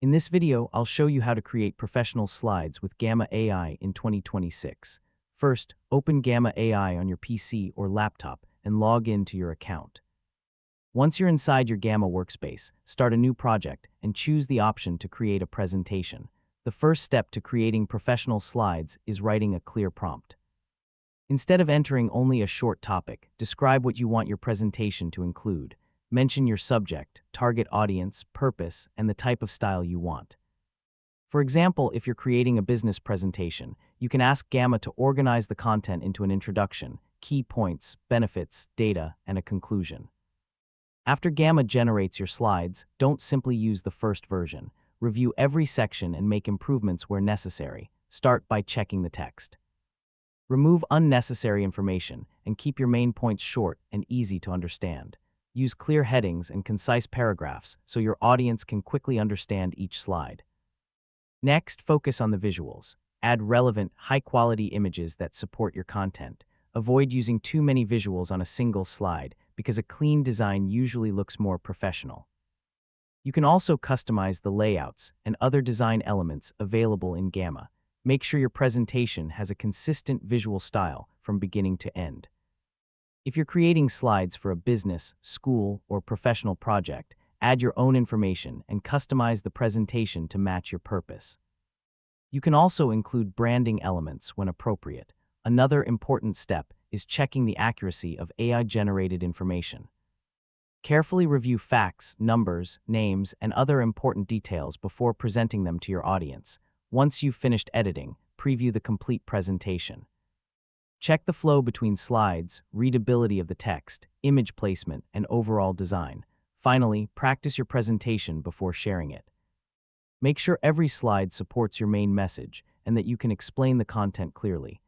In this video, I'll show you how to create professional slides with Gamma AI in 2026. First, open Gamma AI on your PC or laptop and log in to your account. Once you're inside your Gamma workspace, start a new project and choose the option to create a presentation. The first step to creating professional slides is writing a clear prompt. Instead of entering only a short topic, describe what you want your presentation to include. Mention your subject, target audience, purpose, and the type of style you want. For example, if you're creating a business presentation, you can ask Gamma to organize the content into an introduction, key points, benefits, data, and a conclusion. After Gamma generates your slides, don't simply use the first version. Review every section and make improvements where necessary. Start by checking the text. Remove unnecessary information and keep your main points short and easy to understand. Use clear headings and concise paragraphs so your audience can quickly understand each slide. Next, focus on the visuals. Add relevant, high-quality images that support your content. Avoid using too many visuals on a single slide because a clean design usually looks more professional. You can also customize the layouts and other design elements available in Gamma. Make sure your presentation has a consistent visual style from beginning to end. If you're creating slides for a business, school, or professional project, add your own information and customize the presentation to match your purpose. You can also include branding elements when appropriate. Another important step is checking the accuracy of AI-generated information. Carefully review facts, numbers, names, and other important details before presenting them to your audience. Once you've finished editing, preview the complete presentation. Check the flow between slides, readability of the text, image placement, and overall design. Finally, practice your presentation before sharing it. Make sure every slide supports your main message and that you can explain the content clearly.